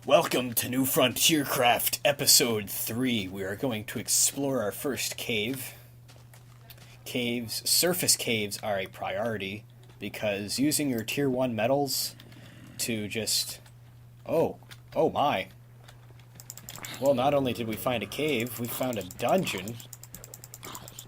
Welcome to New Frontiercraft Episode 3. We are going to explore our first cave. Surface caves are a priority because using your Tier 1 metals to just... Oh my. Well, not only did we find a cave, we found a dungeon,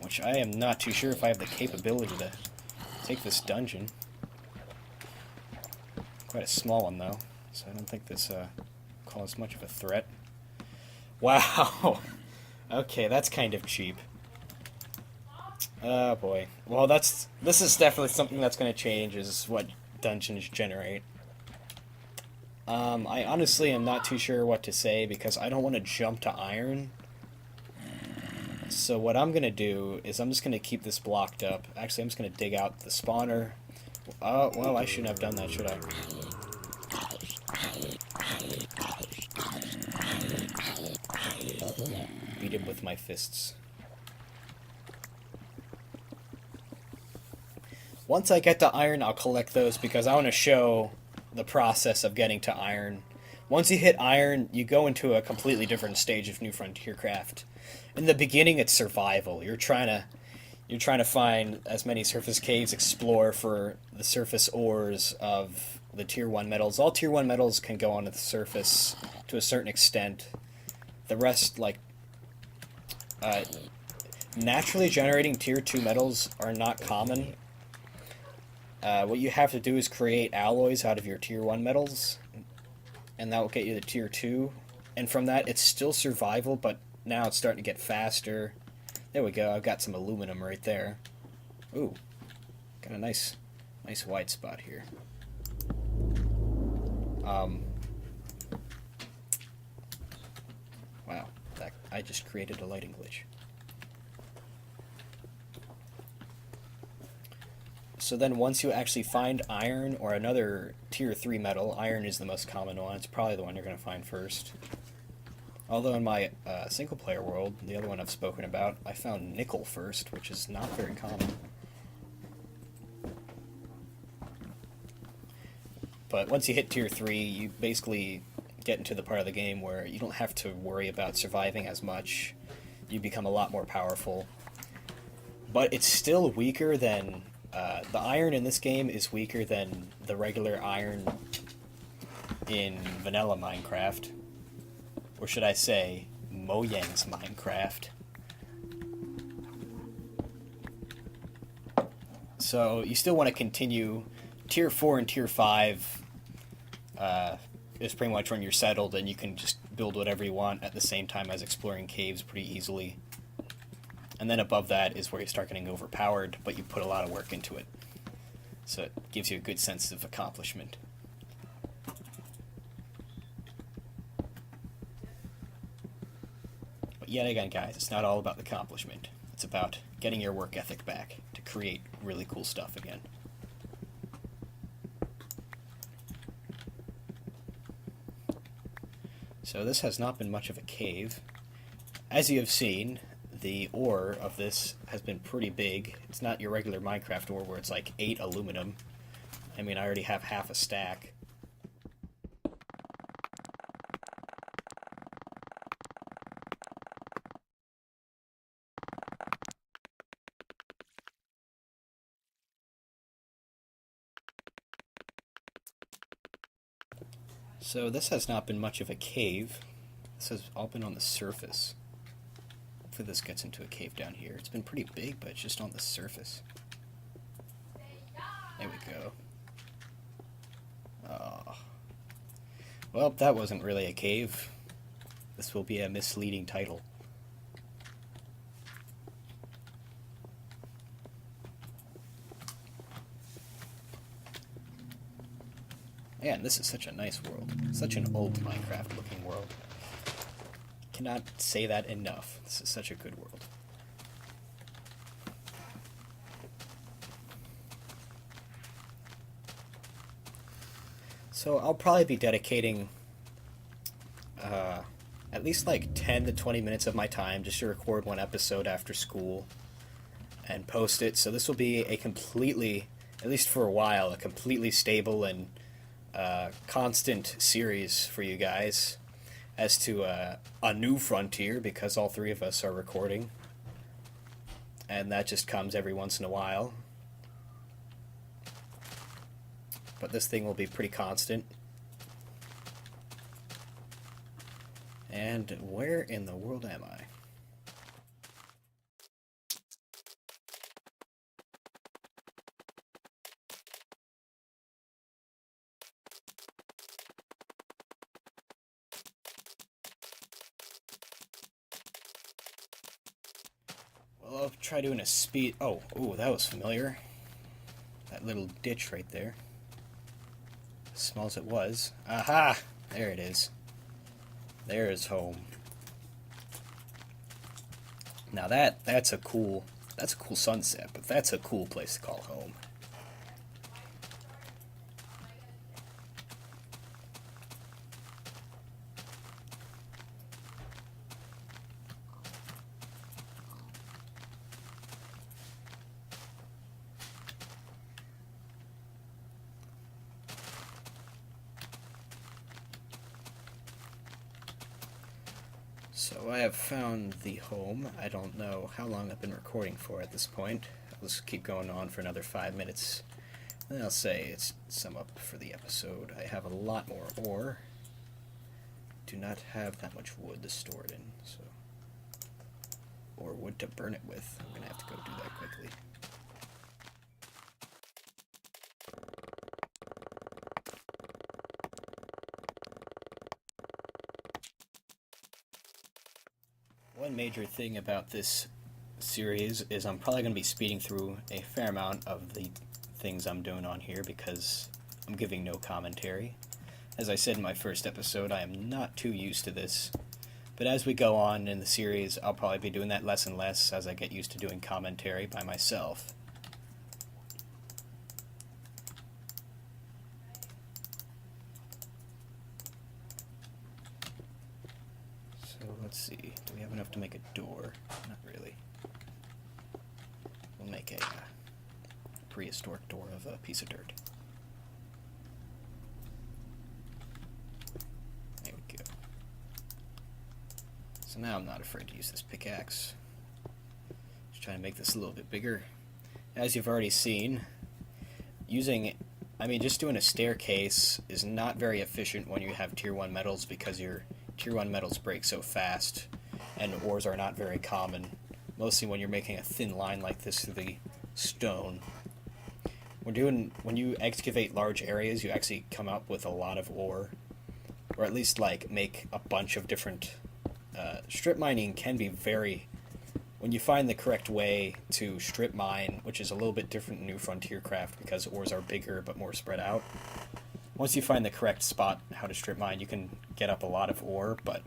which I am not too sure if I have the capability to take this dungeon. Quite a small one, though, so I don't think this, cause much of a threat. Wow. Okay, that's kind of cheap. Oh boy. Well, this is definitely something that's going to change, is what dungeons generate. I honestly am not too sure what to say because I don't want to jump to iron. So what I'm going to do is I'm just going to keep this blocked up. Actually, I'm just going to dig out the spawner. Oh, well, I shouldn't have done that, should I? Beat him with my fists. Once I get to iron, I'll collect those because I want to show the process of getting to iron. Once you hit iron, you go into a completely different stage of New Frontiercraft. In the beginning, it's survival. You're trying to find as many surface caves, explore for the surface ores of the Tier 1 metals. All Tier 1 metals can go onto the surface to a certain extent. The rest, naturally generating Tier 2 metals are not common. What you have to do is create alloys out of your Tier 1 metals, and that will get you the Tier 2. And from that, it's still survival, but now it's starting to get faster. There we go, I've got some aluminum right there. Ooh, got a nice white spot here. Wow, I just created a lighting glitch. So then once you actually find iron or another Tier 3 metal, iron is the most common one. It's probably the one you're going to find first. Although in my single-player world, the other one I've spoken about, I found nickel first, which is not very common. But once you hit Tier 3, you basically get into the part of the game where you don't have to worry about surviving as much. You become a lot more powerful. But it's still weaker than... the iron in this game is weaker than the regular iron in vanilla Minecraft. Or should I say, Mojang's Minecraft. So you still want to continue. Tier 4 and Tier 5 is pretty much when you're settled and you can just build whatever you want at the same time as exploring caves pretty easily. And then above that is where you start getting overpowered, but you put a lot of work into it. So it gives you a good sense of accomplishment. But yet again, guys, it's not all about the accomplishment. It's about getting your work ethic back to create really cool stuff again. So this has not been much of a cave. As you have seen, the ore of this has been pretty big. It's not your regular Minecraft ore where it's like 8 aluminum. I mean, I already have half a stack. So this has not been much of a cave. This has all been on the surface. Hopefully this gets into a cave down here. It's been pretty big, but it's just on the surface. There we go. Oh. Well, that wasn't really a cave. This will be a misleading title. Man, this is such a nice world. Such an old Minecraft-looking world. Cannot say that enough. This is such a good world. So I'll probably be dedicating at least like 10 to 20 minutes of my time just to record one episode after school and post it. So this will be a completely, at least for a while, a completely stable and constant series for you guys as to a new frontier, because all three of us are recording. And that just comes every once in a while. But this thing will be pretty constant. And where in the world am I? Well, I'll try doing a speed... Oh, ooh, that was familiar. That little ditch right there. As small as it was. Aha! There it is. There is home. Now that's a cool sunset, but that's a cool place to call home. So I have found the home. I don't know how long I've been recording for at this point. I'll just keep going on for another 5 minutes. Then I'll say it's sum up for the episode. I have a lot more ore. Do not have that much wood to store it in, so, or wood to burn it with. I'm gonna have to go do that quickly. One major thing about this series is I'm probably going to be speeding through a fair amount of the things I'm doing on here because I'm giving no commentary. As I said in my first episode, I am not too used to this. But as we go on in the series, I'll probably be doing that less and less as I get used to doing commentary by myself. Let's see, do we have enough to make a door? Not really. We'll make a prehistoric door of a piece of dirt. There we go. So now I'm not afraid to use this pickaxe. Just trying to make this a little bit bigger. As you've already seen, just doing a staircase is not very efficient when you have tier 1 metals because your tier 1 metals break so fast, and ores are not very common, mostly when you're making a thin line like this through the stone. When you excavate large areas, you actually come up with a lot of ore, or at least like make a bunch of different... strip mining can be very... When you find the correct way to strip mine, which is a little bit different in New Frontier Craft because ores are bigger but more spread out. Once you find the correct spot how to strip mine, you can get up a lot of ore, but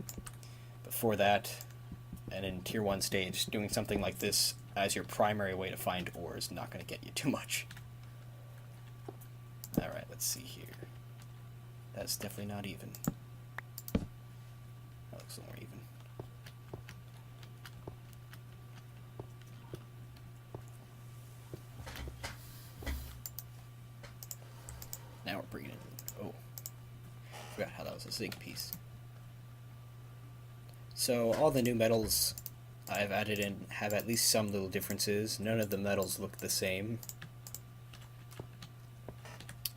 before that, and in Tier 1 stage, doing something like this as your primary way to find ore is not going to get you too much. Alright, let's see here. That's definitely not even. That looks a little more even. Now we're bringing in... Oh. Forgot how that was a zinc piece. So all the new metals I've added in have at least some little differences. None of the metals look the same.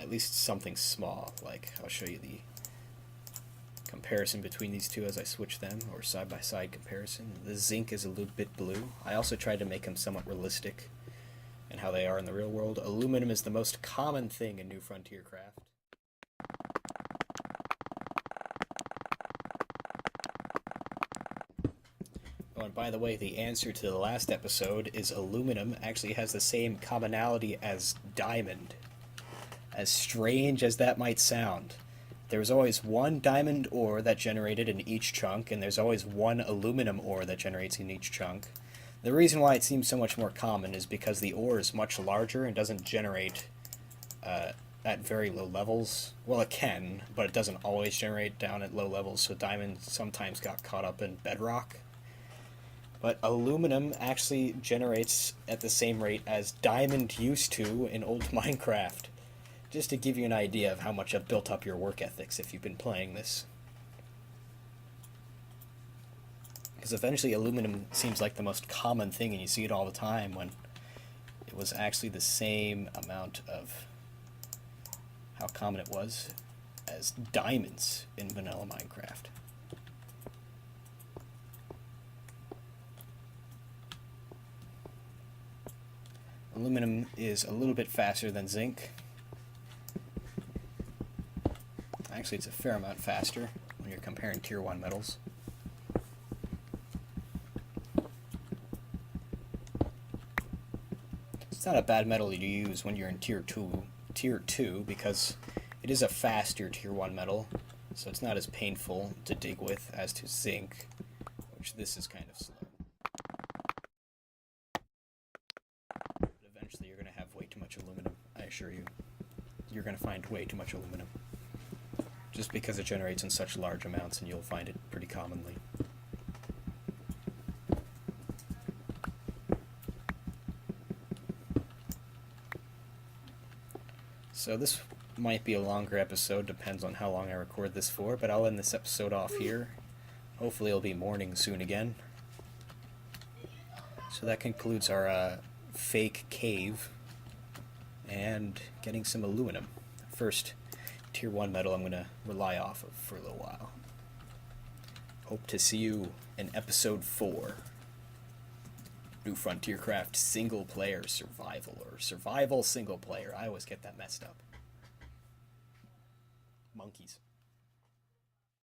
At least something small, like I'll show you the comparison between these two as I switch them, or side-by-side comparison. The zinc is a little bit blue. I also tried to make them somewhat realistic in how they are in the real world. Aluminum is the most common thing in New Frontier Craft. Oh, and by the way, the answer to the last episode is aluminum actually has the same commonality as diamond. As strange as that might sound, there's always one diamond ore that generated in each chunk, and there's always one aluminum ore that generates in each chunk. The reason why it seems so much more common is because the ore is much larger and doesn't generate at very low levels. Well, it can, but it doesn't always generate down at low levels, so diamond sometimes got caught up in bedrock. But aluminum actually generates at the same rate as diamond used to in old Minecraft. Just to give you an idea of how much I've built up your work ethics if you've been playing this. Because eventually aluminum seems like the most common thing and you see it all the time, when it was actually the same amount of how common it was as diamonds in vanilla Minecraft. Aluminum is a little bit faster than zinc. Actually, it's a fair amount faster when you're comparing tier 1 metals. It's not a bad metal to use when you're in tier 2 because it is a faster tier 1 metal, so it's not as painful to dig with as to zinc, which this is kind of slow. But eventually you're going to have way too much aluminum, I assure you. You're going to find way too much aluminum. Just because it generates in such large amounts, and you'll find it pretty commonly. So this might be a longer episode, depends on how long I record this for, but I'll end this episode off here. Hopefully it'll be morning soon again. So that concludes our fake cave and getting some aluminum. First tier 1 metal I'm going to rely off of for a little while. Hope to see you in episode 4. New Frontier Craft single player survival, or survival single player. I always get that messed up. Monkeys.